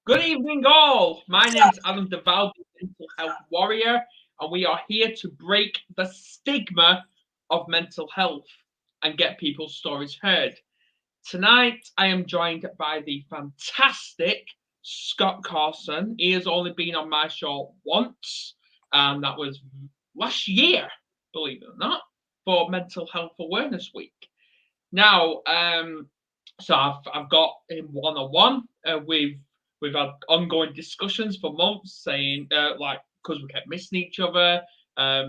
Good evening, all. My name's Adam Deval, mental health warrior, and we are here to break the stigma of mental health and get people's stories heard. Tonight, I am joined by the fantastic Scott Carson. He has only been on my show once, and that was last year, believe it or not, for Mental Health Awareness Week. Now, so I've got him one on one. We've had ongoing discussions for months, saying because we kept missing each other,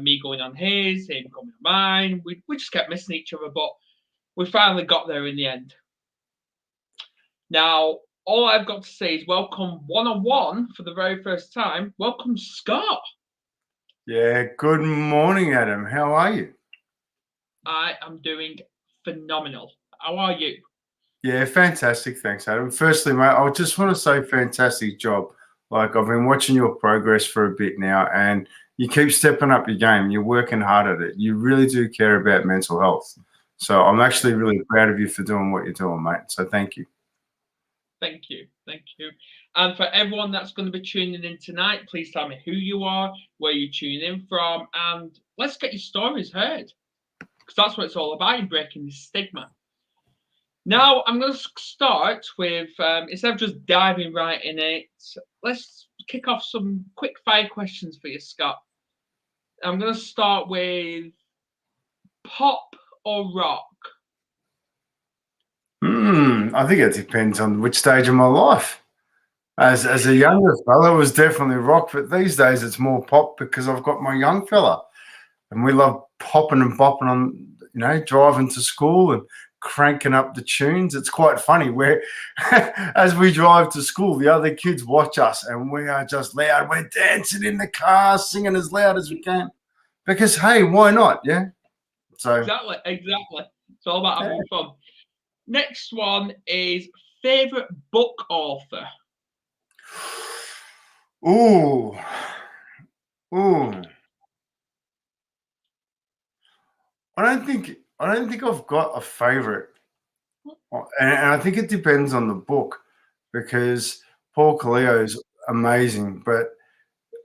me going on his, him coming on mine. We just kept missing each other, but we finally got there in the end. Now, all I've got to say is welcome one on one for the very first time. Welcome, Scott. Yeah, good morning, Adam. How are you? I am doing phenomenal. How are you? Yeah, fantastic. Thanks, Adam. Firstly, mate, I just want to say fantastic job. Like, I've been watching your progress for a bit now, and you keep stepping up your game. You're working hard at it. You really do care about mental health. So I'm actually really proud of you for doing what you're doing, mate. So thank you. Thank you. Thank you. And for everyone that's going to be tuning in tonight, please tell me who you are, where you're tuning in from, and let's get your stories heard. Because that's what it's all about in breaking this stigma. Now, I'm going to start with, instead of just diving right in it, let's kick off some quick fire questions for you, Scott. I'm going to start with pop or rock? I think it depends on which stage of my life. As a younger fella, it was definitely rock, but these days it's more pop because I've got my young fella. And we love popping and bopping on, driving to school and cranking up the tunes. It's quite funny where as we drive to school, the other kids watch us and we are just loud. We're dancing in the car, singing as loud as we can. Because, hey, why not? Yeah. So Exactly. It's all about having fun. Next one is favorite book author. Ooh. I don't think I've got a favorite, and I think it depends on the book because Paul Coelho's amazing, but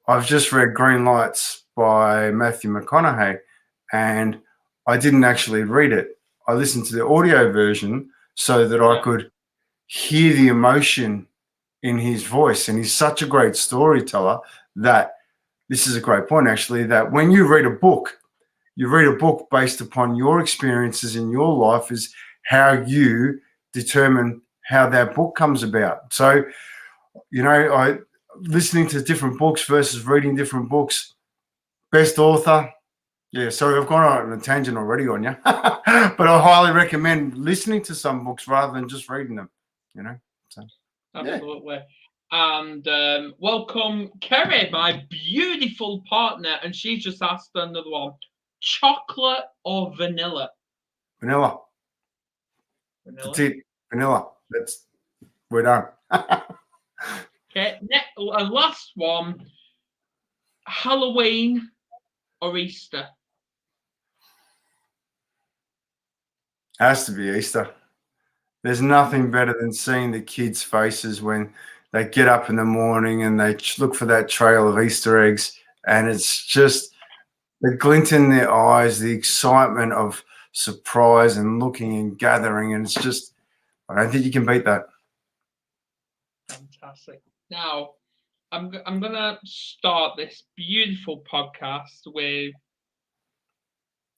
I've just read Green Lights by Matthew McConaughey, and I didn't actually read it. I listened to the audio version so that I could hear the emotion in his voice, and he's such a great storyteller that this is a great point, actually, that when you read a book based upon your experiences in your life is how you determine how that book comes about. So, I listening to different books versus reading different books. Best author. Yeah, sorry, I've gone on a tangent already on you. But I highly recommend listening to some books rather than just reading them, So, Absolutely. Yeah. And welcome, Kerry, my beautiful partner. And she's just asked another one. Chocolate or vanilla? Vanilla. That's it. Vanilla. We're done. Okay, last one. Halloween or Easter? Has to be Easter. There's nothing better than seeing the kids' faces when they get up in the morning and they look for that trail of Easter eggs, and it's just the glint in their eyes, the excitement of surprise and looking and gathering, and it's just, I don't think you can beat that. Fantastic. Now, I'm going to start this beautiful podcast with,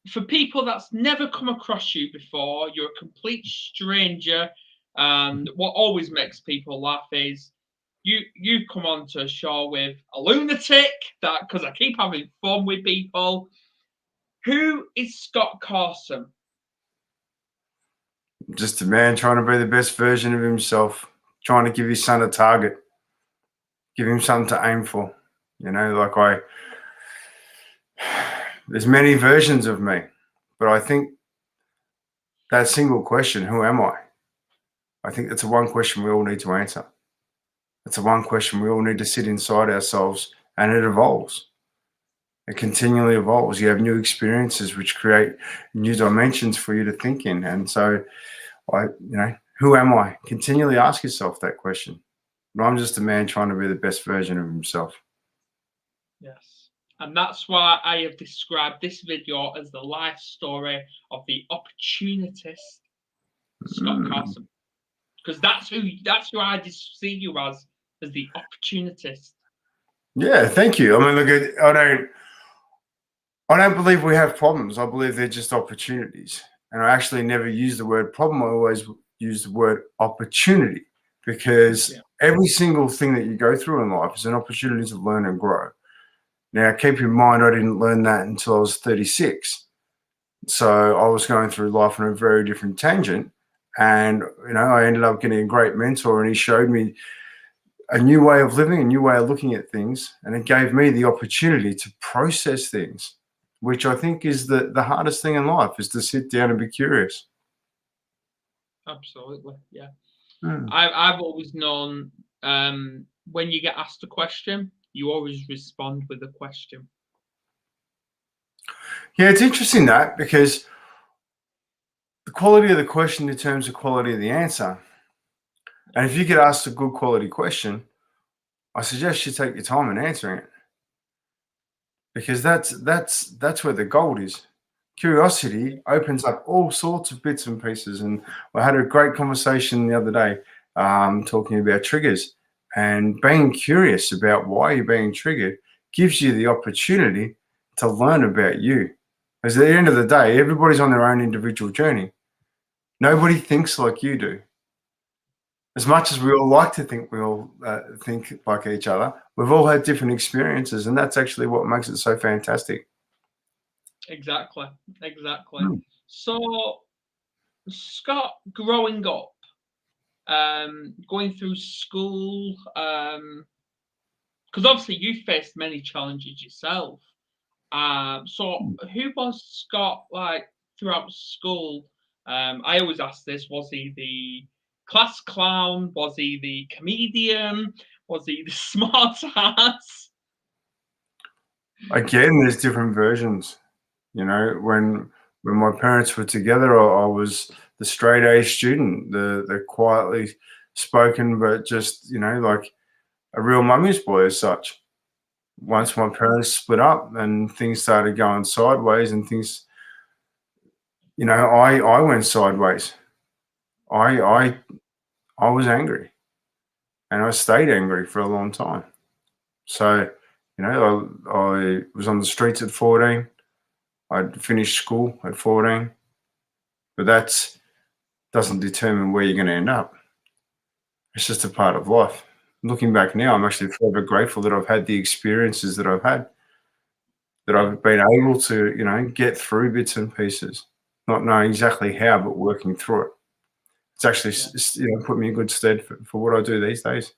for people that's never come across you before, you're a complete stranger, and what always makes people laugh is you come onto a show with a lunatic, that because I keep having fun with people. Who is Scott Carson? Just a man trying to be the best version of himself, trying to give his son a target, give him something to aim for. There's many versions of me, but I think that single question, who am I? I think that's the one question we all need to answer. It's the one question we all need to sit inside ourselves, and it evolves. It continually evolves. You have new experiences which create new dimensions for you to think in. And so, who am I? Continually ask yourself that question. But I'm just a man trying to be the best version of himself. Yes. And that's why I have described this video as the life story of the opportunist Scott Carson. Because that's who I just see you as the opportunist. Yeah, thank you. I mean, look, I don't believe we have problems. I believe they're just opportunities. And I actually never use the word problem. I always use the word opportunity, because every single thing that you go through in life is an opportunity to learn and grow. Now, keep in mind, I didn't learn that until I was 36. So I was going through life on a very different tangent. And, I ended up getting a great mentor, and he showed me a new way of living, a new way of looking at things. And it gave me the opportunity to process things, which I think is the hardest thing in life, is to sit down and be curious. Absolutely, yeah. I've always known when you get asked a question, you always respond with a question. Yeah, it's interesting that, because the quality of the question determines the quality of the answer. And if you get asked a good quality question, I suggest you take your time in answering it, because that's where the gold is. Curiosity opens up all sorts of bits and pieces. And I had a great conversation the other day talking about triggers, and being curious about why you're being triggered gives you the opportunity to learn about you. Because at the end of the day, everybody's on their own individual journey. Nobody thinks like you do. As much as we all like to think we all think like each other, we've all had different experiences, and that's actually what makes it so fantastic. Exactly. So, Scott, growing up, going through school, because obviously you faced many challenges yourself. So, who was Scott like throughout school? I always ask this: was he the class clown? Was he the comedian? Was he the smart ass? Again, there's different versions. When my parents were together, I was the straight A student, the quietly spoken, but just like a real mummy's boy as such. Once my parents split up and things started going sideways, and things, I went sideways. I was angry, and I stayed angry for a long time. So, I was on the streets at 14. I'd finished school at 14, but that doesn't determine where you're going to end up. It's just a part of life. Looking back now, I'm actually forever grateful that I've had the experiences that I've had, that I've been able to, get through bits and pieces, not knowing exactly how, but working through it. It's actually, put me in good stead for what I do these days.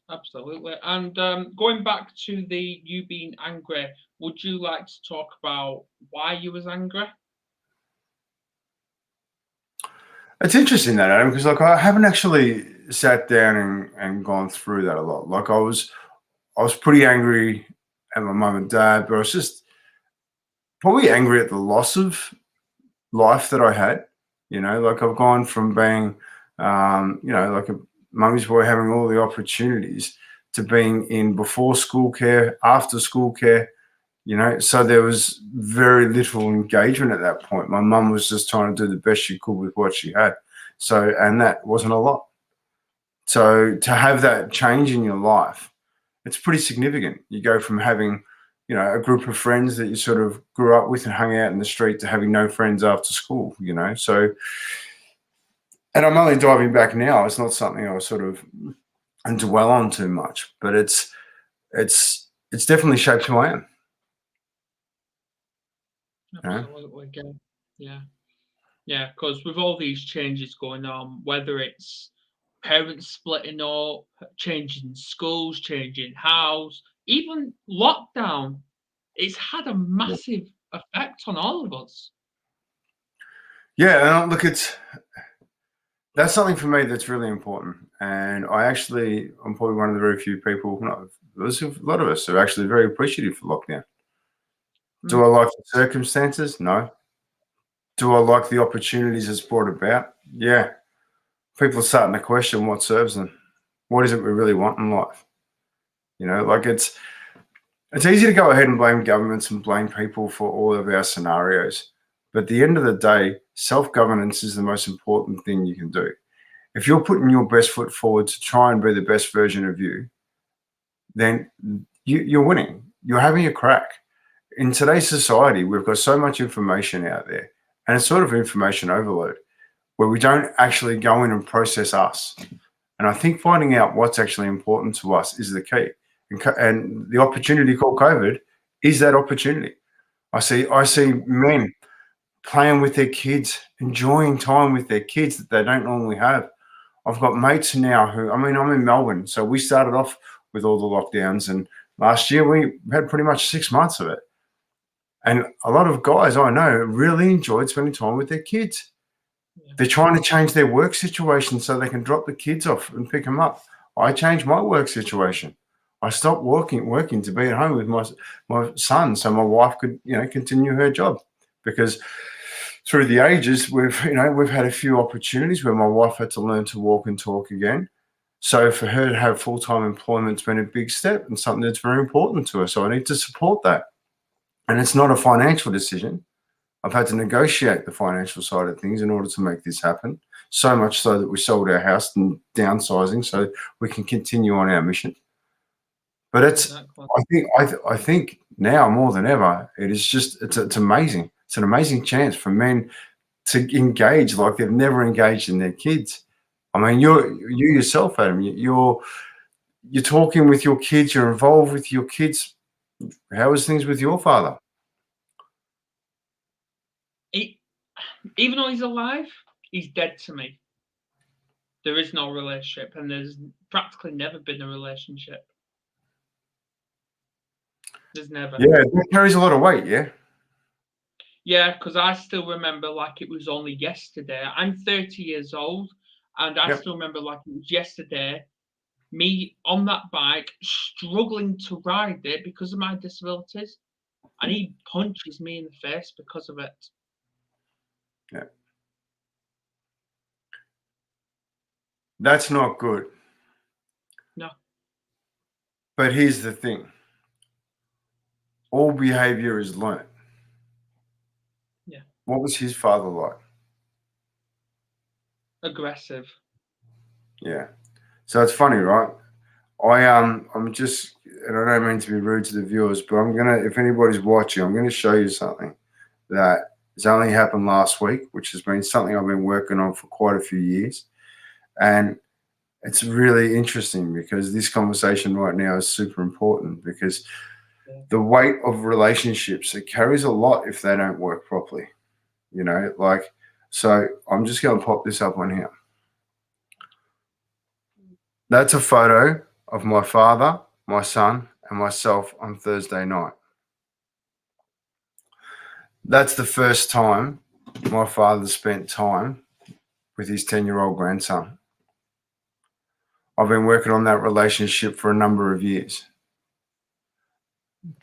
Absolutely. And going back to the you being angry, would you like to talk about why you was angry? It's interesting that, Adam, because I haven't actually sat down and gone through that a lot. Like I was pretty angry at my mum and dad, but I was just probably angry at the loss of life that I had. Like I've gone from being, like a mummy's boy, having all the opportunities, to being in before school care, after school care. So there was very little engagement at that point. My mum was just trying to do the best she could with what she had. So, and that wasn't a lot. So to have that change in your life, it's pretty significant. You go from having, a group of friends that you sort of grew up with and hung out in the street, to having no friends after school, So, and I'm only diving back now. It's not something I sort of dwell on too much, but it's definitely shaped who I am. Absolutely, yeah. Because with all these changes going on, whether it's parents splitting up, changing schools, changing house, even lockdown, it's had a massive effect on all of us. Yeah, look, that's something for me that's really important. And I'm probably one of the very few people, there's a lot of us who are actually very appreciative for lockdown. Do I like the circumstances? No. Do I like the opportunities it's brought about? Yeah. People are starting to question what serves them. what is it we really want in life? You know, like it's easy to go ahead and blame governments and blame people for all of our scenarios. But at the end of the day, self-governance is the most important thing you can do. If you're putting your best foot forward to try and be the best version of you, then you're winning. You're having a crack. In today's society, we've got so much information out there, and it's sort of information overload where we don't actually go in and process us. And I think finding out what's actually important to us is the key. And the opportunity called COVID is that opportunity. I see men playing with their kids, enjoying time with their kids that they don't normally have. I've got mates now who, I mean, I'm in Melbourne, so we started off with all the lockdowns, and last year we had pretty much 6 months of it. And a lot of guys I know really enjoyed spending time with their kids. Yeah. They're trying to change their work situation so they can drop the kids off and pick them up. I changed my work situation. I stopped working to be at home with my son, so my wife could, continue her job. Because through the ages, we've had a few opportunities where my wife had to learn to walk and talk again. So for her to have full-time employment's been a big step and something that's very important to her. So I need to support that. And it's not a financial decision. I've had to negotiate the financial side of things in order to make this happen. So much so that we sold our house and downsizing so we can continue on our mission. But I think now more than ever, it's amazing. It's an amazing chance for men to engage like they've never engaged in their kids. I mean, you yourself, Adam, you're talking with your kids, you're involved with your kids. How is things with your father? Even though he's alive, he's dead to me. There is no relationship, and there's practically never been a relationship. There's never. Yeah, that carries a lot of weight, yeah? Yeah, because I still remember like it was only yesterday. I'm 30 years old, and I still remember like it was yesterday, me on that bike, struggling to ride it because of my disabilities, and he punches me in the face because of it. Yeah. That's not good. No. But here's the thing. All behavior is learnt. Yeah. What was his father like? Aggressive. Yeah. So it's funny, right? I'm just, and I don't mean to be rude to the viewers, but if anybody's watching, I'm gonna show you something that has only happened last week, which has been something I've been working on for quite a few years. And it's really interesting because this conversation right now is super important because the weight of relationships, it carries a lot if they don't work properly, so I'm just going to pop this up on here. That's a photo of my father, my son, and myself on Thursday night. That's the first time my father spent time with his 10-year-old grandson. I've been working on that relationship for a number of years.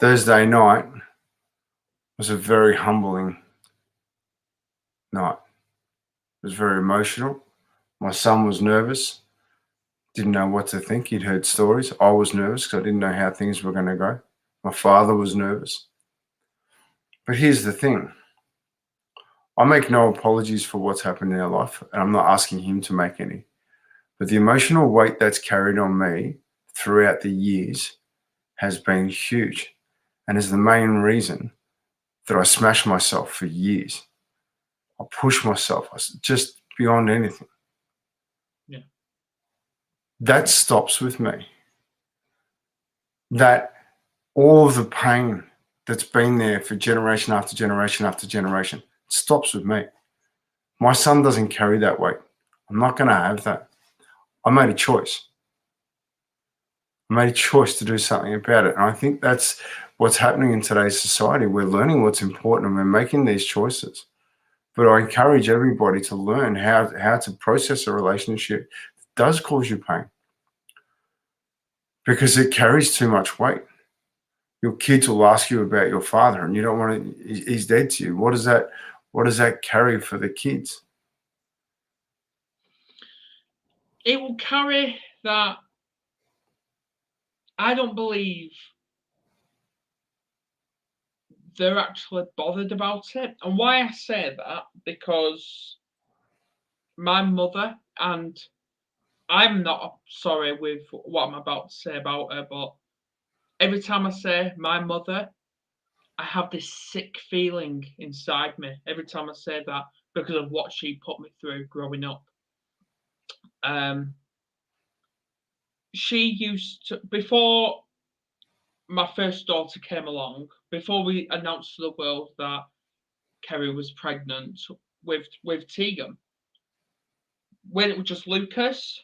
Thursday night was a very humbling night. It was very emotional. My son was nervous, didn't know what to think. He'd heard stories. I was nervous because I didn't know how things were going to go. My father was nervous. But here's the thing. I make no apologies for what's happened in our life, and I'm not asking him to make any. But the emotional weight that's carried on me throughout the years has been huge and is the main reason that I smashed myself for years. I pushed myself just beyond anything. Yeah. That stops with me. That all of the pain that's been there for generation after generation after generation stops with me. My son doesn't carry that weight. I'm not going to have that. I made a choice. I made a choice to do something about it. And I think that's what's happening in today's society. We're learning what's important and we're making these choices. But I encourage everybody to learn how to process a relationship that does cause you pain because it carries too much weight. Your kids will ask you about your father and you don't want to, he's dead to you. What does that carry for the kids? It will carry that I don't believe they're actually bothered about it. And why I say that, because my mother, and I'm not sorry with what I'm about to say about her, but every time I say my mother, I have this sick feeling inside me every time I say that because of what she put me through growing up. Um, she used to, before my first daughter came along, before we announced to the world that Kerry was pregnant with Tegan, when it was just Lucas,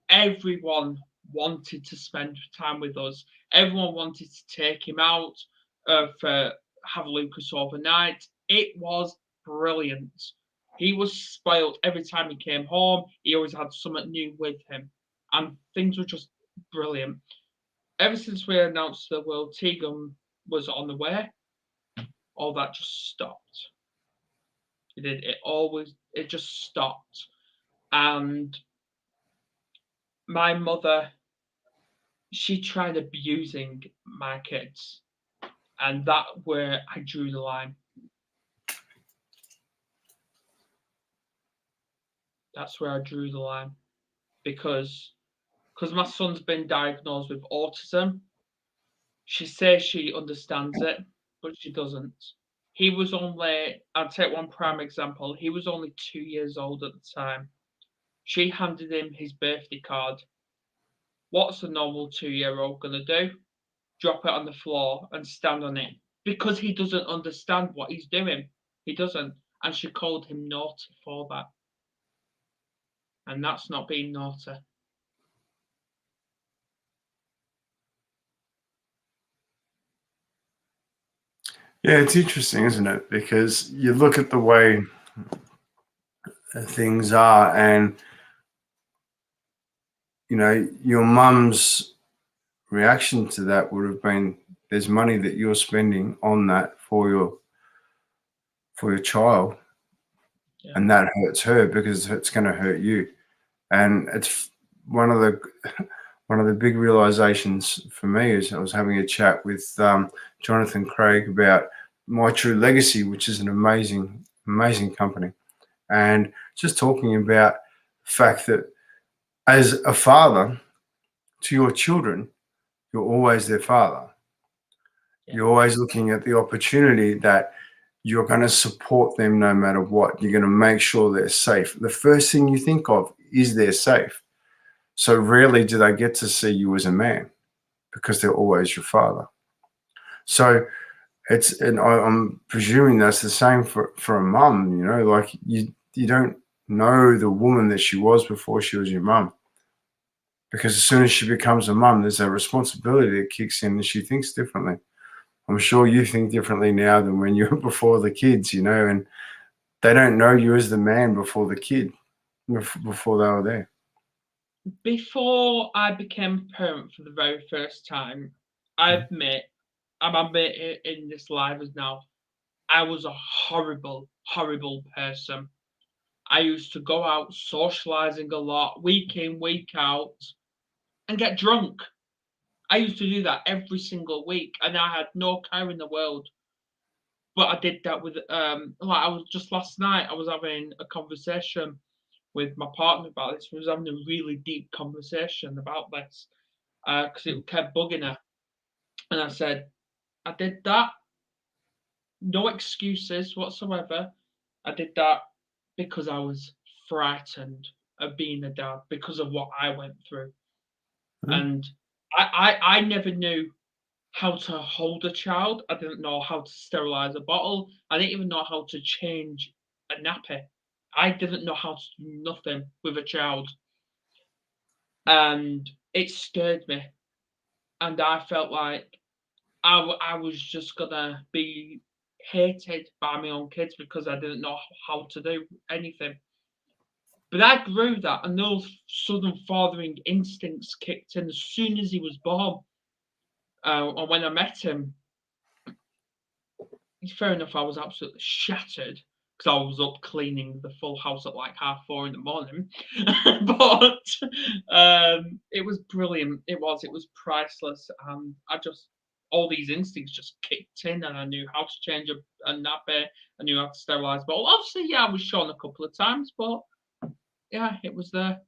everyone wanted to spend time with us. Everyone wanted to take him out for have Lucas overnight. It was brilliant. He was spoiled every time he came home. He always had something new with him, and things were just brilliant. Ever since we announced to the world Tegan was on the way, all that just stopped. It did. It just stopped. And my mother, she tried abusing my kids, and that where I drew the line. That's where I drew the line because my son's been diagnosed with autism. She says she understands it, but she doesn't. He was only, I'll take one prime example. He was only 2 years old at the time. She handed him his birthday card. What's a normal 2-year-old gonna do? Drop it on the floor and stand on it because he doesn't understand what he's doing. He doesn't. And she called him naughty for that. And that's not being naughty. Yeah, it's interesting, isn't it? Because you look at the way things are, and your mum's reaction to that would have been, there's money that you're spending on that for your child, Yeah. and that hurts her because it's going to hurt you. And it's one of the big realizations for me is I was having a chat with Jonathan Craig about My True Legacy, which is an amazing company, and just talking about the fact that as a father to your children, you're always their father. Yeah. You're always looking at the opportunity that you're going to support them no matter what. You're going to make sure they're safe. The first thing you think of is they're safe. So rarely do they get to see you as a man because they're always your father. So and I'm presuming that's the same for a mum, like you don't know the woman that she was before she was your mum. Because as soon as she becomes a mum, there's a responsibility that kicks in and she thinks differently. I'm sure you think differently now than when you were before the kids, and they don't know you as the man before the kid, before they were there. Before I became a parent for the very first time, I admit, I'm admitting in this live as now, I was a horrible, horrible person. I used to go out socializing a lot, week in, week out, and get drunk. I used to do that every single week, and I had no care in the world. But I did that with I was just last night. I was having a conversation with my partner about this. We was having a really deep conversation about this because it kept bugging her, and I said I did that. No excuses whatsoever. I did that because I was frightened of being a dad because of what I went through, and I never knew how to hold a child. I didn't know how to sterilize a bottle. I didn't even know how to change a nappy. I didn't know how to do nothing with a child. And it scared me. And I felt like I was just going to be hated by my own kids because I didn't know how to do anything. But I grew that, and those sudden fathering instincts kicked in as soon as he was born. And when I met him, fair enough, I was absolutely shattered because I was up cleaning the full house at like 4:30 in the morning. But it was brilliant. It was priceless, and I just all these instincts just kicked in, and I knew how to change a nappy. I knew how to sterilize. But obviously, yeah, I was shown a couple of times, but yeah, it was there.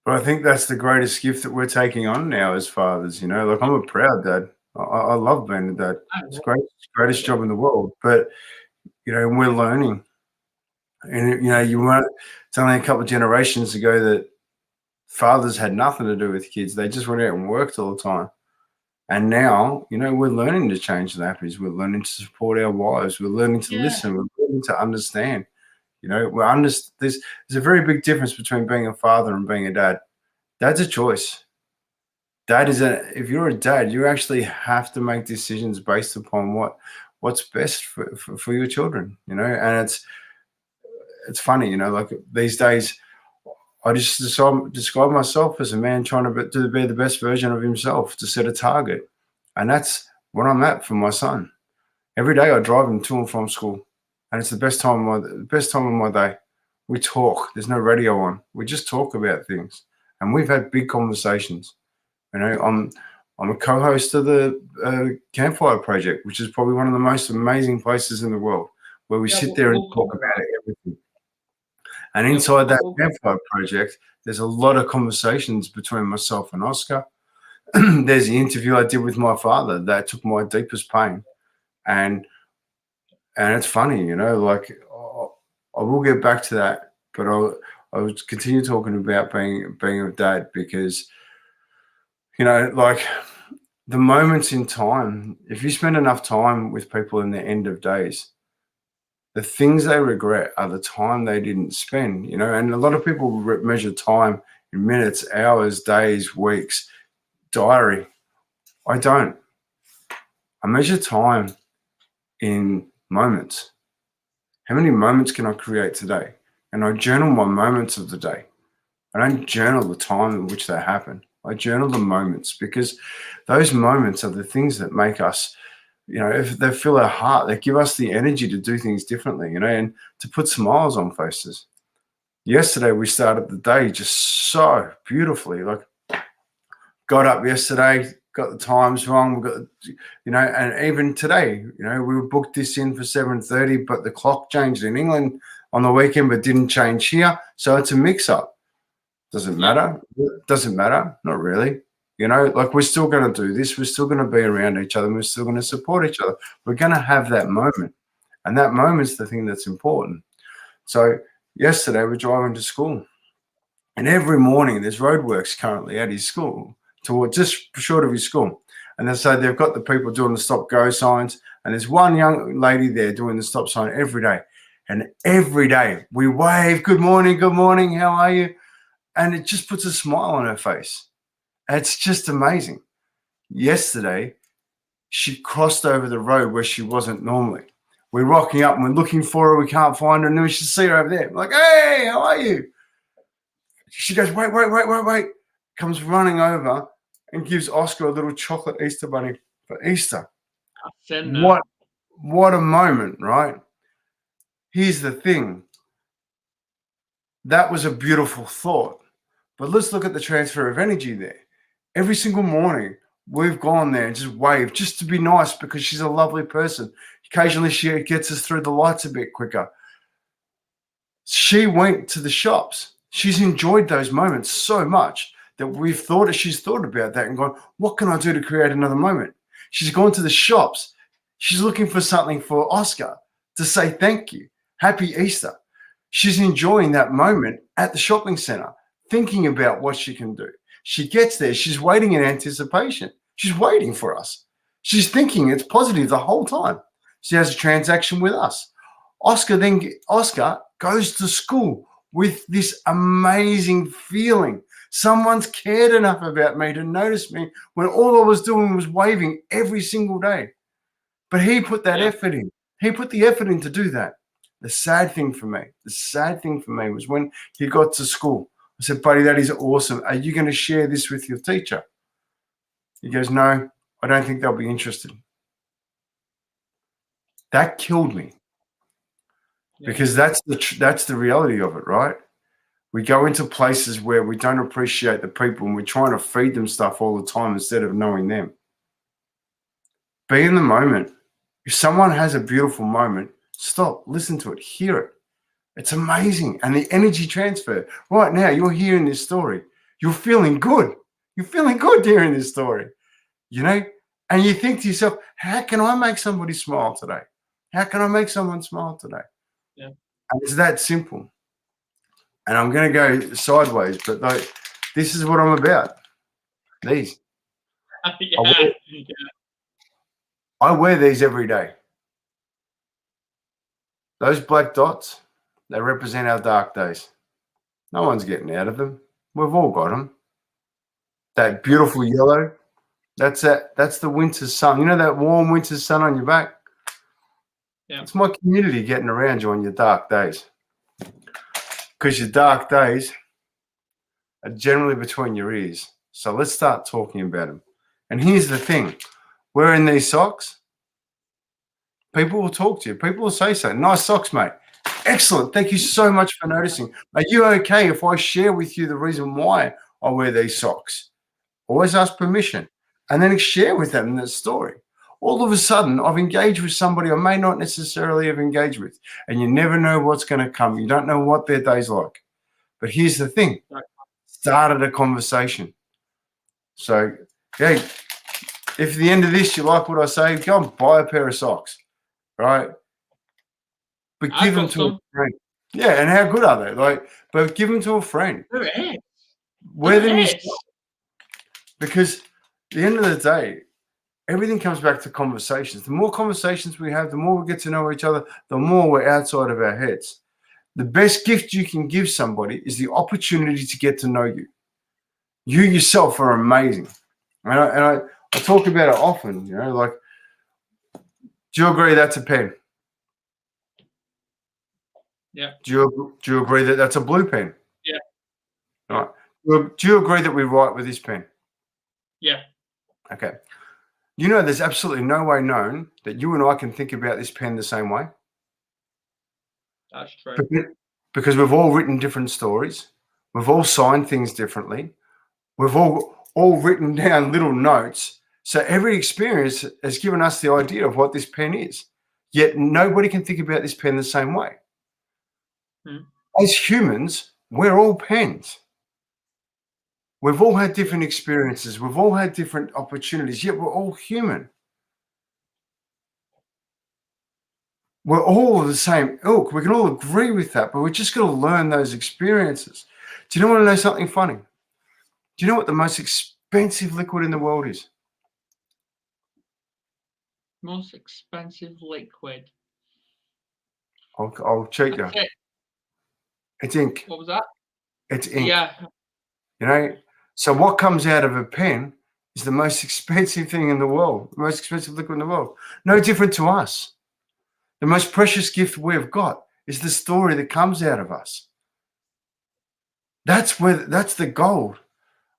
But I think that's the greatest gift that we're taking on now as fathers. Like, I'm a proud dad. I love being a dad. It's great, it's the greatest job in the world. But we're learning, and you weren't. It's only a couple of generations ago that fathers had nothing to do with kids. They just went out and worked all the time. And now, we're learning to change nappies. We're learning to support our wives. We're learning to listen. We're learning to understand. There's a very big difference between being a father and being a dad. Dad's a choice. If you're a dad, you actually have to make decisions based upon what's best for your children. And it's funny. Like these days, I just describe myself as a man trying to be the best version of himself, to set a target. And that's what I'm at for my son. Every day I drive him to and from school, and it's the best time of my day. We talk. There's no radio on. We just talk about things, and we've had big conversations. I'm a co-host of the Campfire Project, which is probably one of the most amazing places in the world, where we sit there and talk about everything. And inside that Campfire Project, there's a lot of conversations between myself and Oscar. There's the interview I did with my father that took my deepest pain. And it's funny, like I will get back to that, but I would continue talking about being a dad, because, like the moments in time, if you spend enough time with people in the end of days, the things they regret are the time they didn't spend, and a lot of people measure time in minutes, hours, days, weeks, diary. I don't. I measure time in moments. How many moments can I create today? And I journal my moments of the day. I don't journal the time in which they happen. I journal the moments, because those moments are the things that make us, if they fill our heart, they give us the energy to do things differently, and to put smiles on faces. Yesterday, we started the day just so beautifully. Like, got up yesterday, got the times wrong. We got, and even today, we booked this in for 7:30, but the clock changed in England on the weekend, but didn't change here. So it's a mix-up. Does it matter? Doesn't matter. Not really. Like, we're still going to do this. We're still going to be around each other. We're still going to support each other. We're going to have that moment. And that moment's the thing that's important. So yesterday, we're driving to school. And every morning, there's roadworks currently at his school, just short of his school. And so they've got the people doing the stop-go signs. And there's one young lady there doing the stop sign every day. And every day, we wave, good morning, how are you? And it just puts a smile on her face. It's just amazing. Yesterday, she crossed over the road where she wasn't normally. We're rocking up and we're looking for her. We can't find her. And then we should see her over there. I'm like, hey, how are you? She goes, wait. Comes running over and gives Oscar a little chocolate Easter bunny for Easter. What a moment, right? Here's the thing. That was a beautiful thought. But let's look at the transfer of energy there. Every single morning, we've gone there and just waved, just to be nice, because she's a lovely person. Occasionally, she gets us through the lights a bit quicker. She went to the shops. She's enjoyed those moments so much that she's thought about that and gone, what can I do to create another moment? She's gone to the shops. She's looking for something for Oscar to say thank you. Happy Easter. She's enjoying that moment at the shopping center, thinking about what she can do. She gets there. She's waiting in anticipation. She's waiting for us. She's thinking it's positive the whole time. She has a transaction with us. Oscar goes to school with this amazing feeling. Someone's cared enough about me to notice me when all I was doing was waving every single day. But he put that effort in. He put the effort in to do that. The sad thing for me was when he got to school. I said, buddy, that is awesome. Are you going to share this with your teacher? He goes, no, I don't think they'll be interested. That killed me. because that's the reality of it, right? We go into places where we don't appreciate the people and we're trying to feed them stuff all the time instead of knowing them. Be in the moment. If someone has a beautiful moment, stop, listen to it, hear it. It's amazing. And the energy transfer. Right now, you're hearing this story. You're feeling good. You're feeling good hearing this story, you know? And you think to yourself, how can I make somebody smile today? How can I make someone smile today? Yeah. And it's that simple. And I'm going to go sideways, but this is what I'm about. These. I wear these every day. Those black dots, they represent our dark days. No one's getting out of them. We've all got them. That beautiful yellow, that's the winter sun. You know that warm winter sun on your back? Yeah. It's my community getting around you on your dark days. Because your dark days are generally between your ears. So let's start talking about them. And here's the thing. Wearing these socks, people will talk to you. People will say so. Nice socks, mate. Excellent. Thank you so much for noticing. Are you okay if I share with you the reason why I wear these socks? Always ask permission and then share with them the story. All of a sudden, I've engaged with somebody I may not necessarily have engaged with, and you never know what's going to come. You don't know what their day's like. But here's the thing. Started a conversation. So, yeah, if at the end of this you like what I say, go and buy a pair of socks, right? But give them to a friend. Yeah, and how good are they? But give them to a friend. Wear them yourself. Because at the end of the day, everything comes back to conversations. The more conversations we have, the more we get to know each other, the more we're outside of our heads. The best gift you can give somebody is the opportunity to get to know you. You yourself are amazing. And I talk about it often, you know, like, do you agree that's a pen? Yeah. Do you agree that that's a blue pen? Yeah. Right. Do you agree that we write with this pen? Yeah. Okay. You know, there's absolutely no way known that you and I can think about this pen the same way. That's true. Because we've all written different stories. We've all signed things differently. We've all written down little notes. So every experience has given us the idea of what this pen is. Yet nobody can think about this pen the same way. As humans, we're all pens. We've all had different experiences. We've all had different opportunities, yet we're all human. We're all of the same ilk. We can all agree with that, but we're just going to learn those experiences. Do you want to know something funny? Do you know what the most expensive liquid in the world is? Most expensive liquid. I'll cheat you. It's ink. What was that? It's ink. Yeah. You know, so what comes out of a pen is the most expensive thing in the world, the most expensive liquid in the world. No different to us. The most precious gift we've got is the story that comes out of us. That's the gold.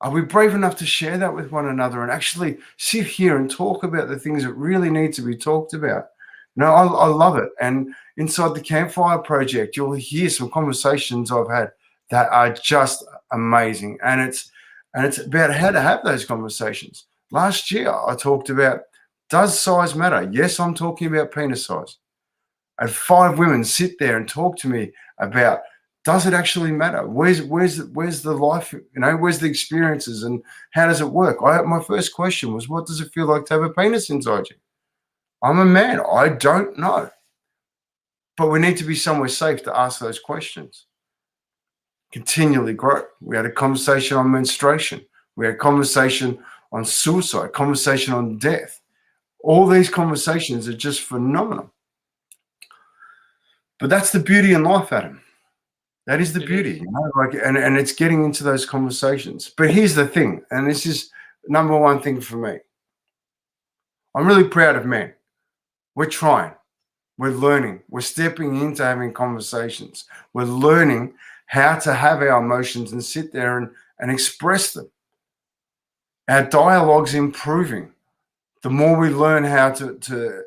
Are we brave enough to share that with one another and actually sit here and talk about the things that really need to be talked about? You know, I love it. And inside the Campfire Project, you'll hear some conversations I've had that are just amazing. And it's about how to have those conversations. Last year, I talked about, does size matter? Yes, I'm talking about penis size. I had 5 women sit there and talk to me about, does it actually matter? Where's the life, you know, where's the experiences and how does it work? My first question was, what does it feel like to have a penis inside you? I'm a man. I don't know. But we need to be somewhere safe to ask those questions. Continually grow. We had a conversation on menstruation. We had a conversation on suicide, conversation on death. All these conversations are just phenomenal. But that's the beauty in life, Adam. That is the beauty, you know, like, and it's getting into those conversations. But here's the thing, and this is number one thing for me. I'm really proud of men. We're trying. We're learning. We're stepping into having conversations. We're learning how to have our emotions and sit there and express them. Our dialogue's improving. The more we learn how to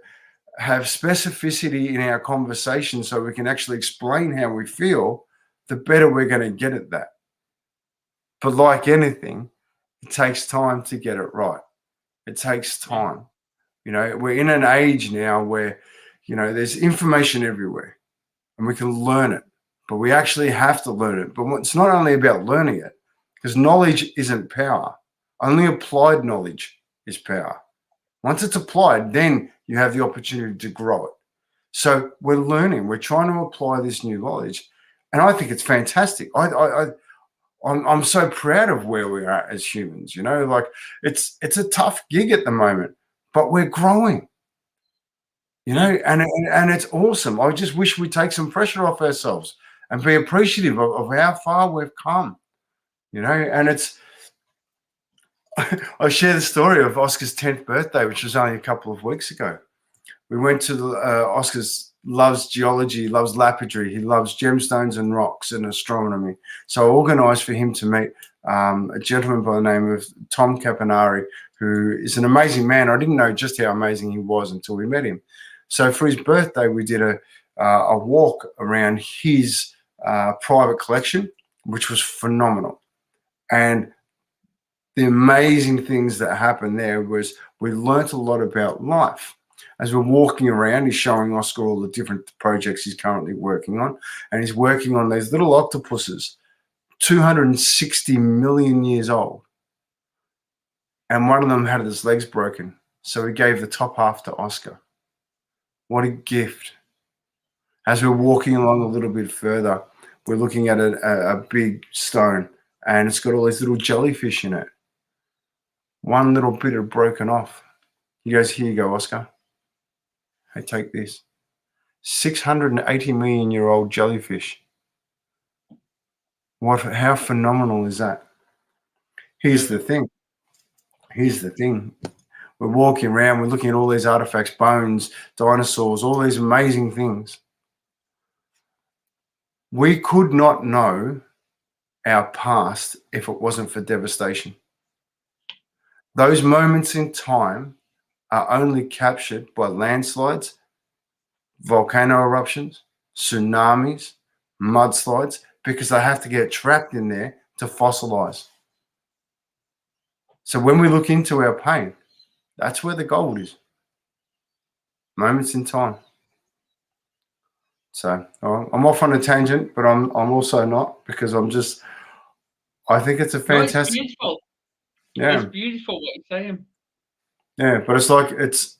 have specificity in our conversation so we can actually explain how we feel, the better we're going to get at that. But like anything, it takes time to get it right. It takes time. You know, we're in an age now where, you know, there's information everywhere and we can learn it, but we actually have to learn it. But it's not only about learning it, because knowledge isn't power. Only applied knowledge is power. Once it's applied, then you have the opportunity to grow it. So we're learning, we're trying to apply this new knowledge. And I think it's fantastic. I'm so proud of where we are as humans, you know, like it's a tough gig at the moment, but we're growing, you know, and it's awesome. I just wish we'd take some pressure off ourselves and be appreciative of how far we've come, you know, and it's, I share the story of Oscar's 10th birthday, which was only a couple of weeks ago. We went to the, Oscar's loves geology, loves lapidary. He loves gemstones and rocks and astronomy. So I organised for him to meet a gentleman by the name of Tom Caponari, who is an amazing man. I didn't know just how amazing he was until we met him. So for his birthday, we did a walk around his private collection, which was phenomenal. And the amazing things that happened there was we learnt a lot about life. As we're walking around, he's showing Oscar all the different projects he's currently working on. And he's working on these little octopuses, 260 million years old. And one of them had his legs broken. So he gave the top half to Oscar. What a gift. As we're walking along a little bit further, we're looking at a big stone, and it's got all these little jellyfish in it. One little bit had broken off. He goes, here you go, Oscar. Hey, take this. 680 million year old jellyfish. How phenomenal is that? Here's the thing. We're walking around, we're looking at all these artifacts, bones, dinosaurs, all these amazing things. We could not know our past if it wasn't for devastation. Those moments in time are only captured by landslides, volcano eruptions, tsunamis, mudslides, because they have to get trapped in there to fossilize. So when we look into our pain, that's where the gold is. Moments in time. So I'm off on a tangent, but I'm also not, because I think it's a fantastic. No, it's beautiful. Yeah. It's beautiful what you're saying. Yeah, but it's like it's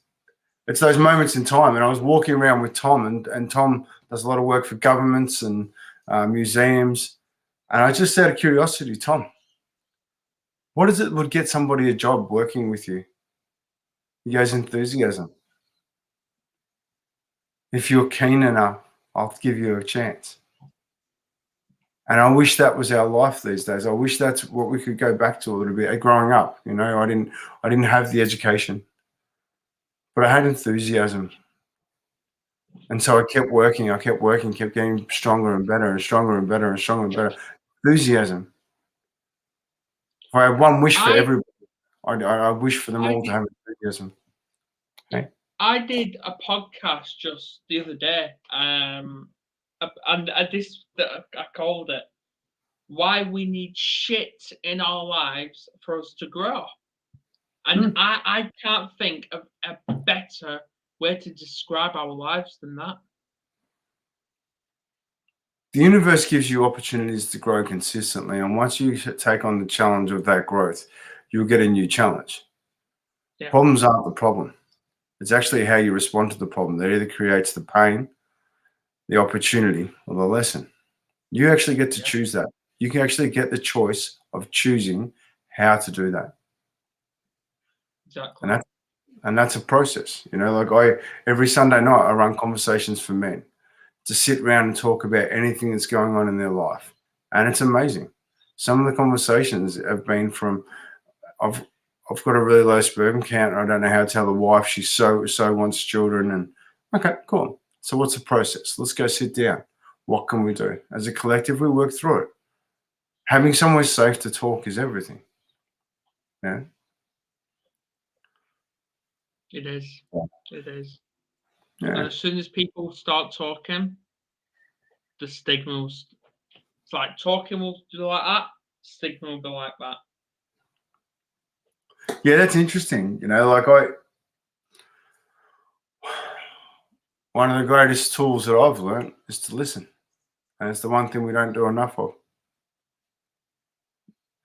those moments in time. And I was walking around with Tom, and Tom does a lot of work for governments and museums. And I just out of curiosity, Tom, what is it would get somebody a job working with you? He goes, enthusiasm. If you're keen enough, I'll give you a chance. And I wish that was our life these days. I wish that's what we could go back to a little bit. Growing up, you know, I didn't have the education, but I had enthusiasm. And so I kept working, kept getting stronger and better and stronger and better and stronger and better. Enthusiasm. If I had one wish for everybody, I wish for them all to have enthusiasm. Okay? I did a podcast just the other day, and I called it "Why We Need Shit in Our Lives for Us to Grow," and I can't think of a better way to describe our lives than that. The universe gives you opportunities to grow consistently, and once you take on the challenge of that growth, you'll get a new challenge. Yeah. Problems aren't the problem. It's actually how you respond to the problem that either creates the pain, the opportunity, or the lesson. You actually get to choose that. You can actually get the choice of choosing how to do that. Exactly. And that's a process. You know, like every Sunday night I run conversations for men to sit around and talk about anything that's going on in their life. And it's amazing. Some of the conversations have been from, I've got a really low sperm count, and I don't know how to tell the wife she so wants children. And okay, cool. So what's the process? Let's go sit down. What can we do? As a collective, we work through it. Having somewhere safe to talk is everything. Yeah. It is. It is. And Yeah. as soon as people start talking, the stigma will, it's like talking will do like that, stigma will be like that. Yeah, that's interesting. Like one of the greatest tools that I've learned is to listen. And it's the one thing we don't do enough of.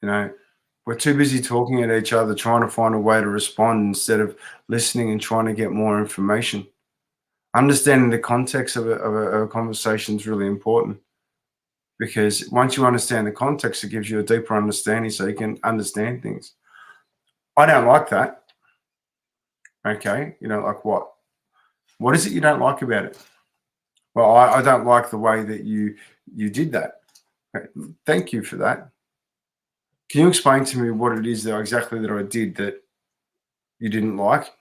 We're too busy talking at each other, trying to find a way to respond instead of listening and trying to get more information. Understanding the context of a conversation is really important, because once you understand the context, it gives you a deeper understanding so you can understand things. I don't like that. Okay. Like what? What is it you don't like about it? Well, I don't like the way that you did that. Okay. Thank you for that. Can you explain to me what it is that exactly that I did that you didn't like?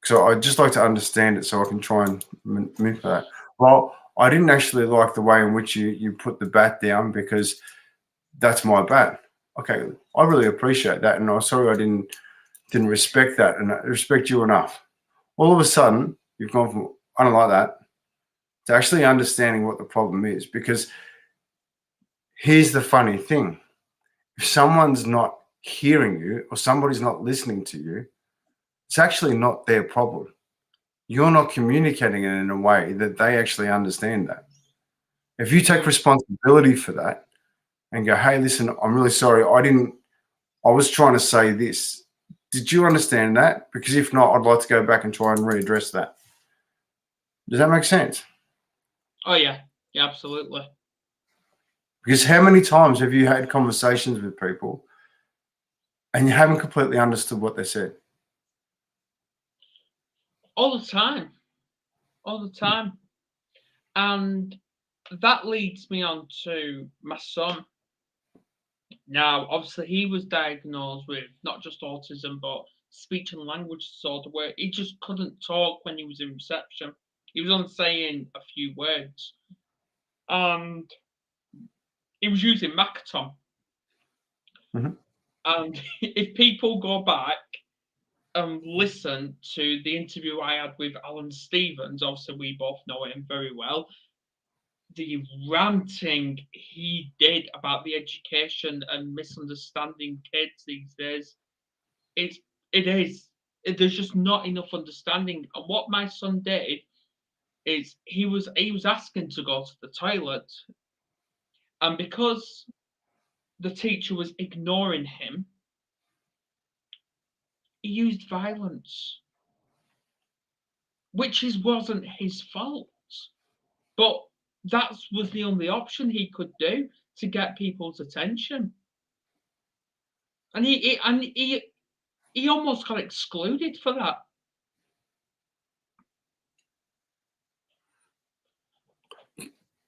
So I'd just like to understand it so I can try and manipulate that. Well, I didn't actually like the way in which you put the bat down, because that's my bat. Okay, I really appreciate that, and I'm sorry I didn't respect that and respect you enough. All of a sudden, you've gone from I don't like that to actually understanding what the problem is. Because here's the funny thing: if someone's not hearing you or somebody's not listening to you, it's actually not their problem. You're not communicating it in a way that they actually understand that. If you take responsibility for that and go, hey, listen, I'm really sorry. I was trying to say this. Did you understand that? Because if not, I'd like to go back and try and readdress that. Does that make sense? Oh, yeah. Yeah, absolutely. Because how many times have you had conversations with people and you haven't completely understood what they said? All the time. All the time. And that leads me on to my son. Now, obviously, he was diagnosed with not just autism, but speech and language disorder, where he just couldn't talk when he was in reception. He was only saying a few words. And he was using Makaton. Mm-hmm. And if people go back and listen to the interview I had with Alan Stevens, obviously we both know him very well, the ranting he did about the education and misunderstanding kids these days, it is. There's just not enough understanding. And what my son did is he was asking to go to the toilet, and because the teacher was ignoring him, he used violence, which wasn't his fault. But that was the only option he could do to get people's attention. And he almost got excluded for that.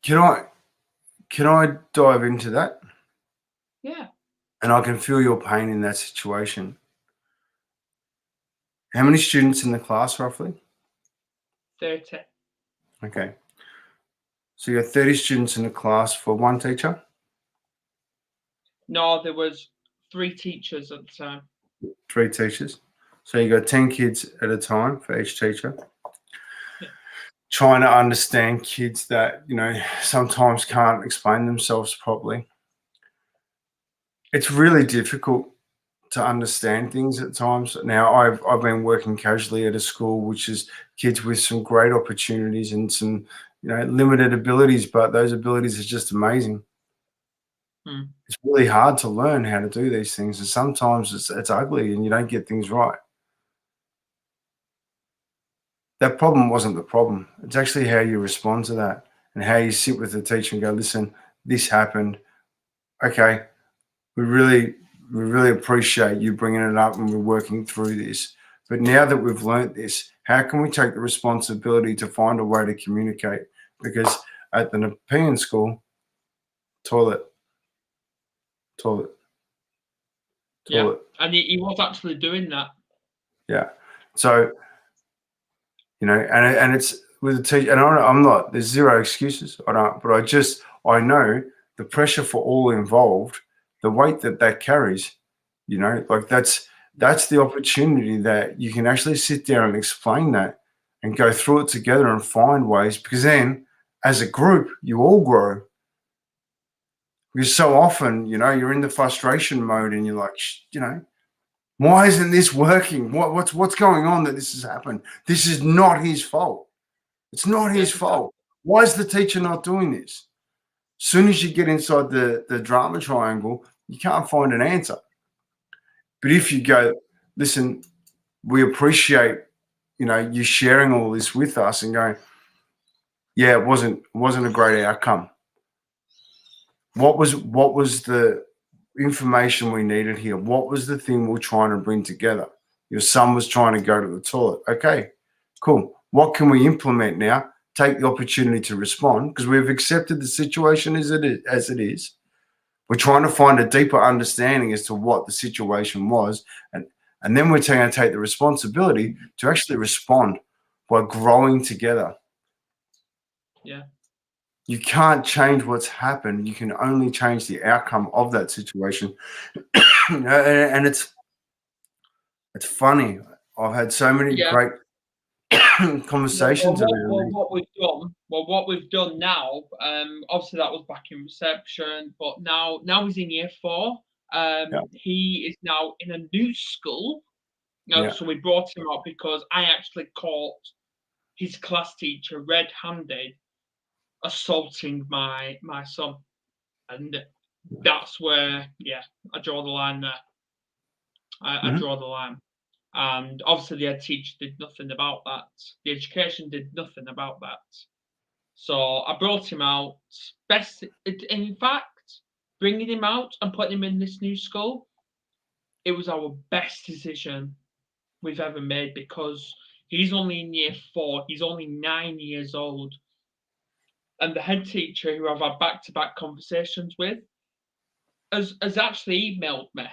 Can I dive into that? Yeah. And I can feel your pain in that situation. How many students in the class, roughly? 30. Okay. So you got 30 students in the class for one teacher? No, there was 3 teachers at the time. 3 teachers. So you got 10 kids at a time for each teacher. Yeah. Trying to understand kids that, sometimes can't explain themselves properly. It's really difficult to understand things at times. Now, I've been working casually at a school which is kids with some great opportunities and some, limited abilities, but those abilities are just amazing. It's really hard to learn how to do these things, and sometimes it's ugly and you don't get things right. That problem wasn't the problem. It's actually how you respond to that and how you sit with the teacher and go, listen, this happened. Okay, we really appreciate you bringing it up and we're working through this. But now that we've learnt this, how can we take the responsibility to find a way to communicate? Because at the Nepean school, toilet. Yeah, and he was actually doing that. Yeah. So, and it's with the teacher, and I'm not, there's zero excuses. I don't, but I know the pressure for all involved, the weight that carries, like that's the opportunity that you can actually sit down and explain that and go through it together and find ways, because then as a group, you all grow. Because so often, you're in the frustration mode and you're like, why isn't this working? What's going on that this has happened? This is not his fault. It's not his fault. Why is the teacher not doing this? As soon as you get inside the drama triangle, you can't find an answer. But if you go, listen, we appreciate, you sharing all this with us and going, yeah, it wasn't a great outcome. What was the information we needed here? What was the thing we're trying to bring together? Your son was trying to go to the toilet. Okay, cool. What can we implement now? Take the opportunity to respond, because we've accepted the situation as it is. We're trying to find a deeper understanding as to what the situation was, and then we're going to take the responsibility to actually respond by growing together. Yeah. You can't change what's happened. You can only change the outcome of that situation. And it's funny. I've had so many great conversations around what we've done now, obviously that was back in reception, but now he's in year 4. He is now in a new school. So we brought him up because I actually caught his class teacher red-handed assaulting my son, and that's where I draw the line there. I draw the line. And obviously the head teacher did nothing about that. The education did nothing about that. So I brought him out. In fact, bringing him out and putting him in this new school, it was our best decision we've ever made, because he's only in year 4. He's only 9 years old. And the head teacher, who I've had back-to-back conversations with, has actually emailed me.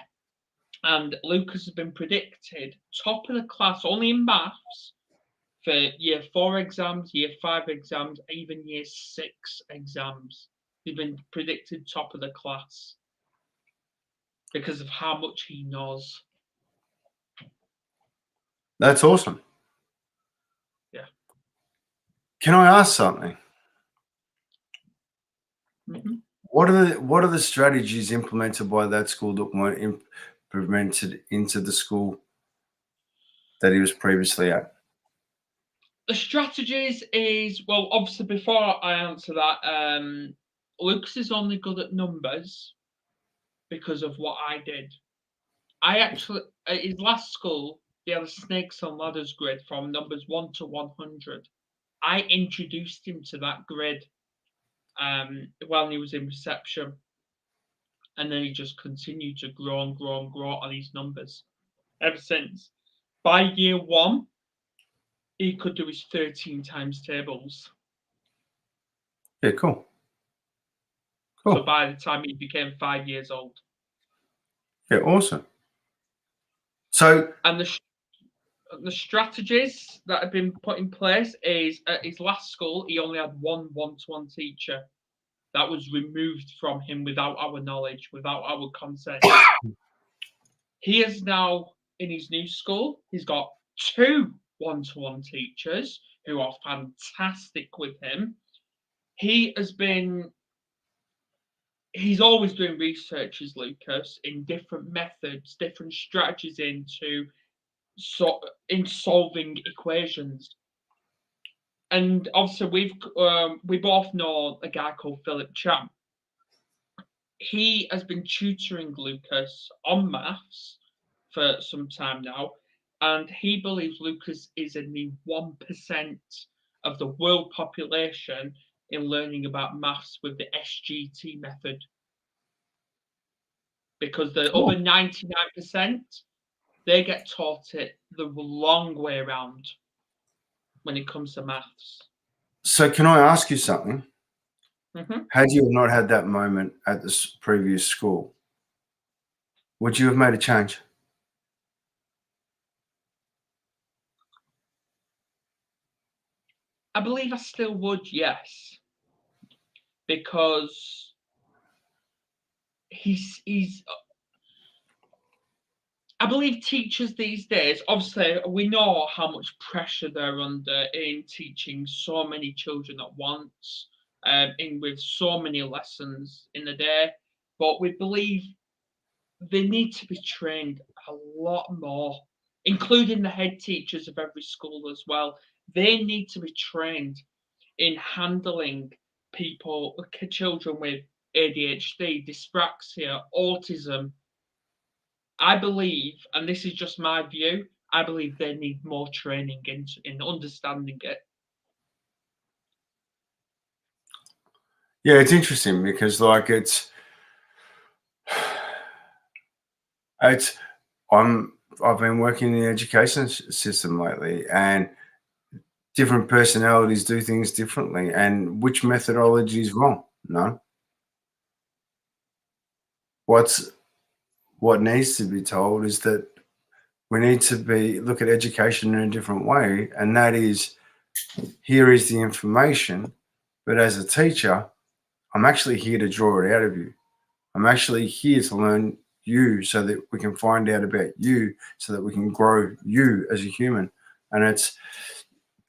And Lucas has been predicted top of the class, only in maths, for year 4 exams, year 5 exams, even year 6 exams. He's been predicted top of the class because of how much he knows. That's awesome. Yeah. Can I ask something? Mm-hmm. What are the strategies implemented by that school that weren't implemented into the school that he was previously at? The strategies is, well, obviously before I answer that, Lucas is only good at numbers because of what I did. I actually, at his last school, they had a snakes and ladders grid from numbers 1 to 100. I introduced him to that grid while he was in reception, and then he just continued to grow and grow and grow on these numbers ever since. By year 1, he could do his 13 times tables. Yeah, cool. So by the time he became 5 years old. Yeah, awesome. So, and the strategies that have been put in place is, at his last school, he only had one one-to-one teacher. That was removed from him without our knowledge, without our consent. He is now in his new school. He's got 2 one-to-one teachers who are fantastic with him. He's always doing researches, Lucas, in different methods, different strategies in solving equations. And obviously we both know a guy called Philip Champ. He has been tutoring Lucas on maths for some time now, and he believes Lucas is in the 1% of the world population in learning about maths with the SGT method. Because the other 99%, they get taught it the long way around when it comes to maths. So can I ask you something? Mm-hmm. Had you not had that moment at this previous school, would you have made a change? I believe I still would, yes. Because I believe teachers these days, obviously, we know how much pressure they're under in teaching so many children at once, in with so many lessons in a day. But we believe they need to be trained a lot more, including the head teachers of every school as well. They need to be trained in handling people, children with ADHD, dyspraxia, autism. I believe, and this is just my view, I believe they need more training in understanding it. Yeah, it's interesting because like it's I've been working in the education system lately, and different personalities do things differently. And which methodology is wrong? No. What needs to be told is that we need to look at education in a different way, and that is, here is the information, but as a teacher, I'm actually here to draw it out of you. I'm actually here to learn you so that we can find out about you, so that we can grow you as a human. And it's,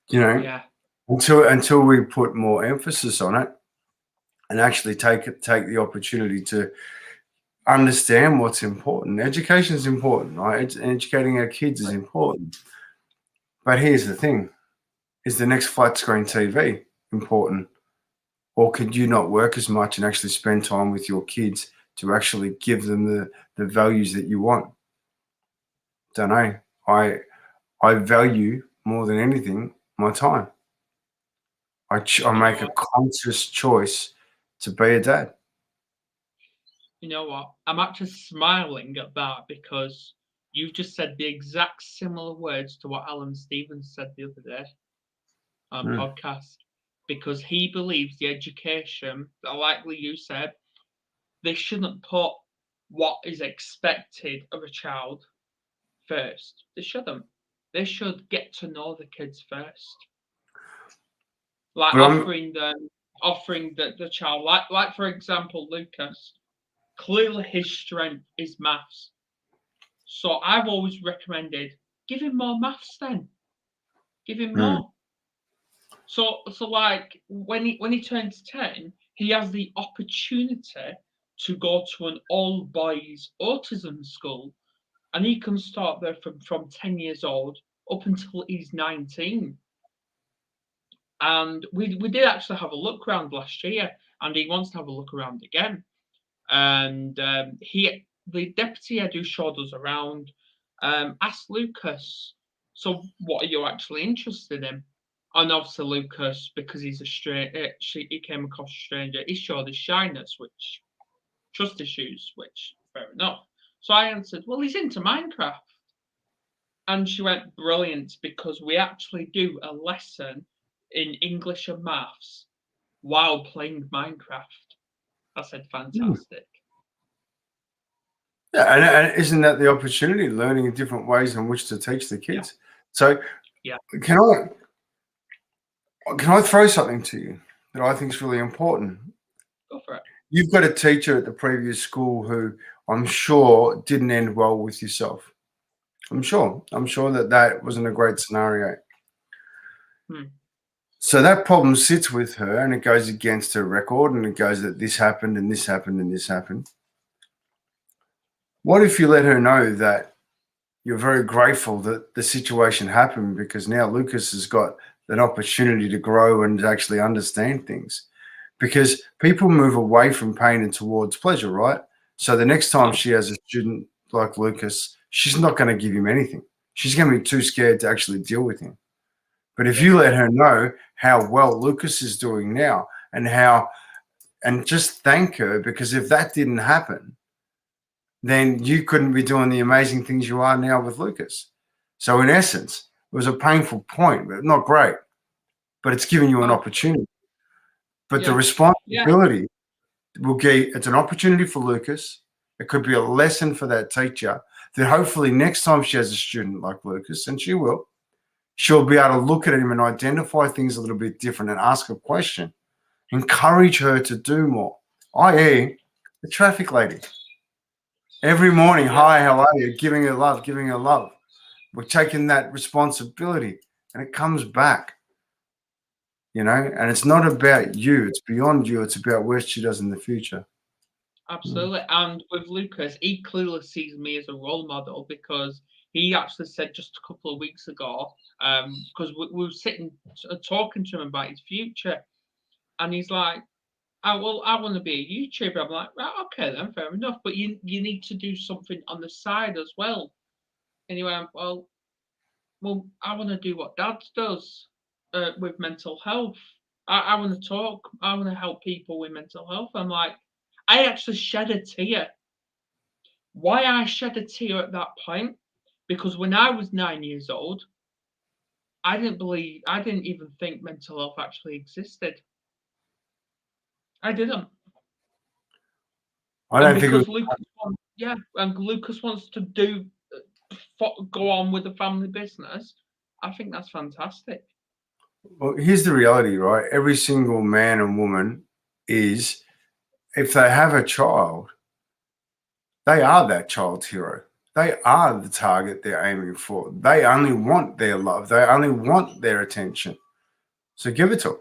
Yeah. until we put more emphasis on it and actually take the opportunity to understand what's important. Education is important, right? Educating our kids is important. But here's the thing: is the next flat screen TV important, or could you not work as much and actually spend time with your kids to actually give them the values that you want? Don't know. I value more than anything my time. I make a conscious choice to be a dad. You know what? I'm actually smiling at that because you've just said the exact similar words to what Alan Stevens said the other day on podcast. Because he believes the education, like you said, they shouldn't put what is expected of a child first. They shouldn't. They should get to know the kids first. Like offering the child, like for example, Lucas. Clearly, his strength is maths. So I've always recommended give him more maths. Then give him more. So like when he turns 10, he has the opportunity to go to an all boys autism school, and he can start there from 10 years old up until he's 19. And we did actually have a look around last year, and he wants to have a look around again. And the deputy head who showed us around asked Lucas, so what are you actually interested in? And obviously Lucas, because he's a stranger, he came across a stranger, he showed his shyness, which trust issues, which fair enough. So I answered, well, he's into Minecraft. And she went, brilliant, because we actually do a lesson in English and maths while playing Minecraft. I said, fantastic. Yeah, and isn't that the opportunity, learning different ways in which to teach the kids? Yeah. So, can I throw something to you that I think is really important? Go for it. You've got a teacher at the previous school who I'm sure didn't end well with yourself. I'm sure that wasn't a great scenario. So that problem sits with her, and it goes against her record, and it goes that this happened and this happened and this happened. What if you let her know that you're very grateful that the situation happened, because now Lucas has got an opportunity to grow and actually understand things? Because people move away from pain and towards pleasure, right? So the next time she has a student like Lucas, she's not going to give him anything. She's going to be too scared to actually deal with him. But if you let her know how well Lucas is doing now and just thank her, because if that didn't happen, then you couldn't be doing the amazing things you are now with Lucas. So in essence, it was a painful point, but not great. But it's giving you an opportunity. But the responsibility will be, it's an opportunity for Lucas. It could be a lesson for that teacher that hopefully next time she has a student like Lucas, and she will, she'll be able to look at him and identify things a little bit different and ask a question. Encourage her to do more, i.e. the traffic lady. Every morning, Yeah, hi, how are you? Giving her love, giving her love. We're taking that responsibility and it comes back, and it's not about you. It's beyond you. It's about where she does in the future. absolutely. And with Lucas, he clearly sees me as a role model because he actually said just a couple of weeks ago, because we were sitting talking to him about his future, and he's like, "Oh, well, I want to be a YouTuber." I'm like, "Right, okay, then, fair enough. But you need to do something on the side as well." And he went, "Well, I want to do what Dad does with mental health. I want to talk. I want to help people with mental health." I'm like, I actually shed a tear. Why I shed a tear at that point? Because when I was 9 years old, I didn't even think mental health actually existed. I didn't. I And don't think it was. because Lucas wants to go on with the family business, I think that's fantastic. Well, here's the reality, right? Every single man and woman is, if they have a child, they are that child's hero. They are the target they're aiming for. They only want their love. They only want their attention. So give it to them.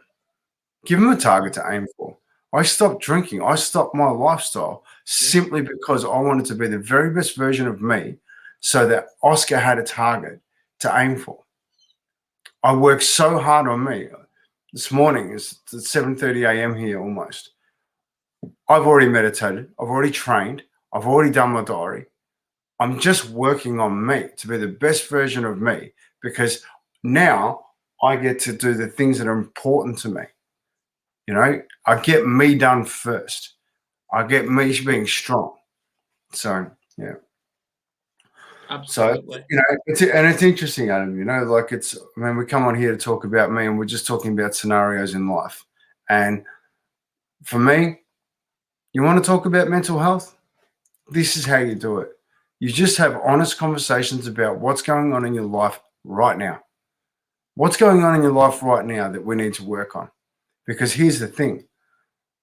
Give them a target to aim for. I stopped drinking. I stopped my lifestyle Yeah, simply because I wanted to be the very best version of me so that Oscar had a target to aim for. I worked so hard on me. This morning is 7:30 a.m. here almost. I've already meditated. I've already trained. I've already done my diary. I'm just working on me to be the best version of me because now I get to do the things that are important to me. I get me done first. I get me being strong. So, yeah. So, absolutely. it's interesting, Adam, like we come on here to talk about me and we're just talking about scenarios in life. And for me, you want to talk about mental health? This is how you do it. You just have honest conversations about what's going on in your life right now. What's going on in your life right now that we need to work on? Because here's the thing,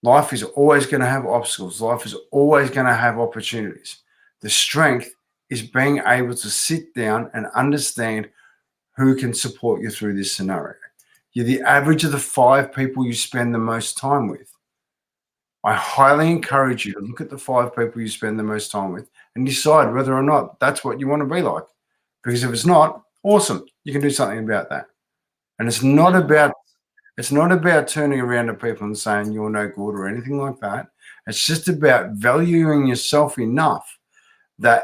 life is always going to have obstacles, life is always going to have opportunities. The strength is being able to sit down and understand who can support you through this scenario. You're the average of the 5 people you spend the most time with. I highly encourage you to look at the 5 people you spend the most time with and decide whether or not that's what you want to be like. Because if it's not, awesome, you can do something about that. And it's not about turning around to people and saying you're no good or anything like that. It's just about valuing yourself enough that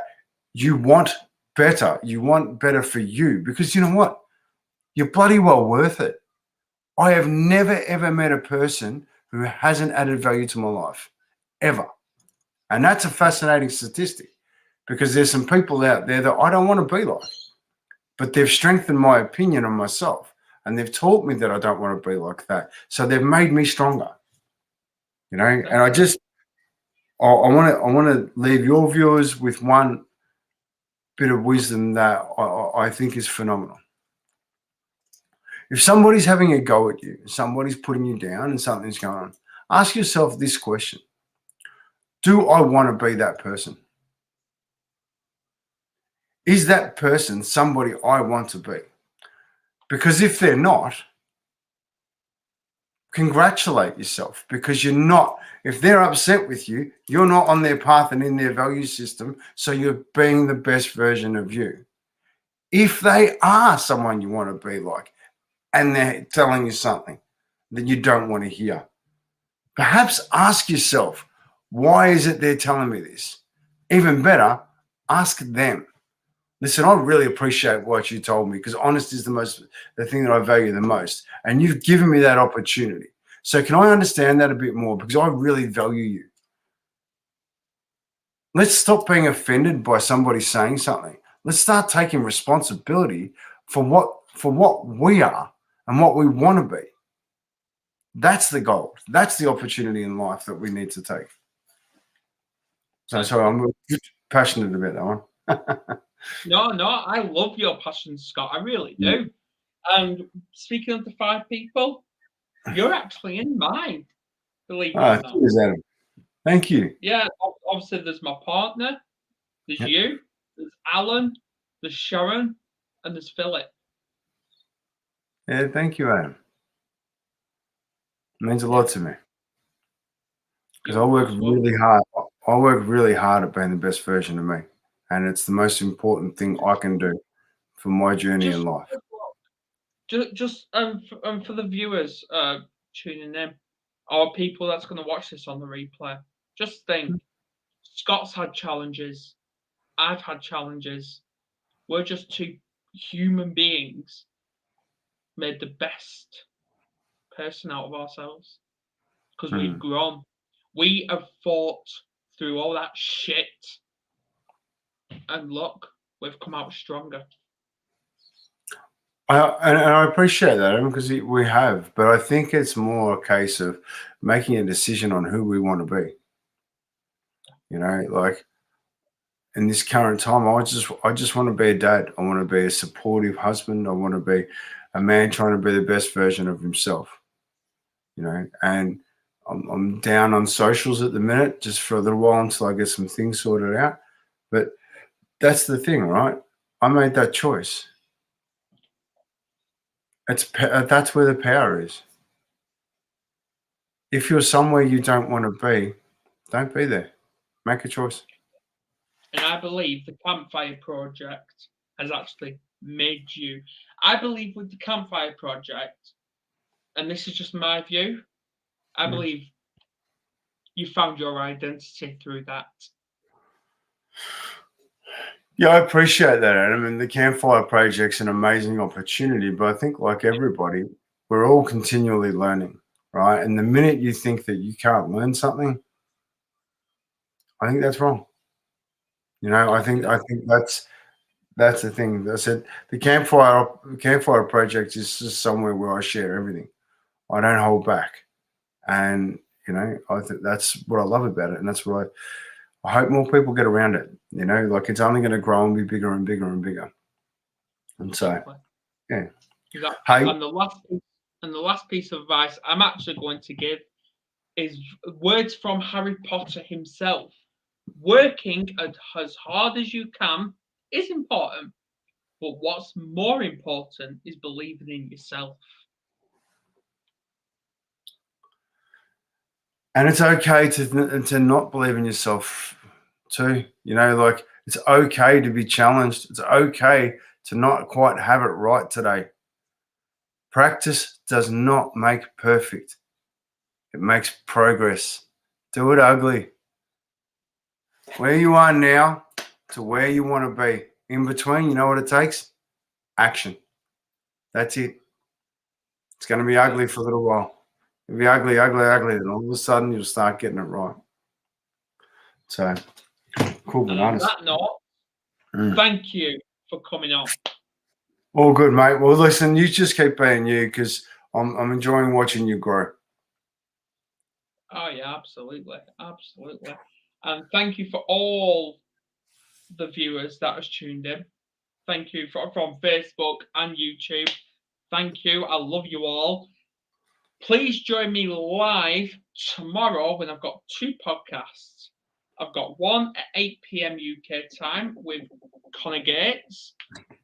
you want better. You want better for you because you know what? You're bloody well worth it. I have never, ever met a person who hasn't added value to my life, ever. And that's a fascinating statistic because there's some people out there that I don't want to be like, but they've strengthened my opinion on myself and they've taught me that I don't want to be like that. So they've made me stronger, and I want to leave your viewers with one bit of wisdom that I think is phenomenal. If somebody's having a go at you, somebody's putting you down and something's going on, ask yourself this question. Do I want to be that person? Is that person somebody I want to be? Because if they're not, congratulate yourself because you're not. If they're upset with you, you're not on their path and in their value system. So you're being the best version of you. If they are someone you want to be like and they're telling you something that you don't want to hear, perhaps ask yourself, why is it they're telling me this? Even better, ask them. Listen, I really appreciate what you told me because honesty is the thing that I value the most. And you've given me that opportunity. So can I understand that a bit more? Because I really value you. Let's stop being offended by somebody saying something. Let's start taking responsibility for what we are and what we want to be. That's the goal. That's the opportunity in life that we need to take. So sorry, I'm a bit passionate about that one. No, I love your passion, Scott. I really do. And speaking of the 5 people, you're actually in mine, believe it or not. Cheers, Adam. Thank you. Yeah, obviously there's my partner, There's you, there's Alan, there's Sharon, and there's Philip. Yeah, thank you, Adam. It means a lot to me. Because I work really hard. I work really hard at being the best version of me. And it's the most important thing I can do for my journey in life. Just for the viewers tuning in, or people that's going to watch this on the replay, just think, Scott's had challenges. I've had challenges. We're just two human beings made the best person out of ourselves because we've grown. We have fought through all that shit, and look, we've come out stronger. And I appreciate that because we have, but I think it's more a case of making a decision on who we want to be. You know, like in this current time, I just want to be a dad. I want to be a supportive husband. I want to be a man trying to be the best version of himself. You know, and I'm down on socials at the minute just for a little while until I get some things sorted out. But that's the thing, right? I made that choice. That's where the power is. If you're somewhere you don't want to be, don't be there. Make a choice. And I believe the Campfire Project has actually made you. I believe with the Campfire Project, and this is just my view, I believe you found your identity through that. Yeah, I appreciate that, Adam. And the Campfire Project's an amazing opportunity, but I think like everybody, we're all continually learning, right? And the minute you think that you can't learn something, I think that's wrong. You know, I think that's the thing. I said the Campfire Project is just somewhere where I share everything. I don't hold back, and you know, I think that's what I love about it, and that's what I hope more people get around it. You know, like it's only going to grow and be bigger and bigger and bigger. And so, yeah. Exactly. Hey. And the last piece of advice I'm actually going to give is words from Harry Potter himself. Working as hard as you can is important, but what's more important is believing in yourself. And it's okay to not believe in yourself too. You know, like it's okay to be challenged. It's okay to not quite have it right today. Practice does not make perfect. It makes progress. Do it ugly. Where you are now to where you want to be. In between, you know what it takes? Action. That's it. It's going to be ugly for a little while. It'll be ugly, then all of a sudden you'll start getting it right. So, cool bananas. On that note, thank you for coming on. All good, mate. Well, listen, you just keep being you because I'm enjoying watching you grow. Oh, yeah, absolutely. Absolutely. And thank you for all the viewers that has tuned in. Thank you from Facebook and YouTube. Thank you. I love you all. Please join me live tomorrow when I've got 2 podcasts. I've got one at 8 p.m. UK time with Connor Gates.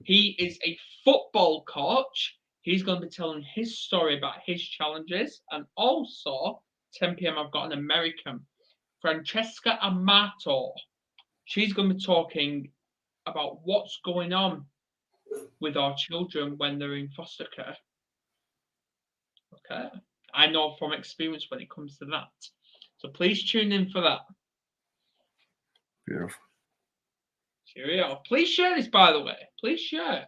He is a football coach. He's going to be telling his story about his challenges. And also, 10 p.m. I've got an American, Francesca Amato. She's going to be talking about what's going on with our children when they're in foster care. Okay. I know from experience when it comes to that. So please tune in for that. Beautiful. Cheerio. Please share this, by the way. Please share.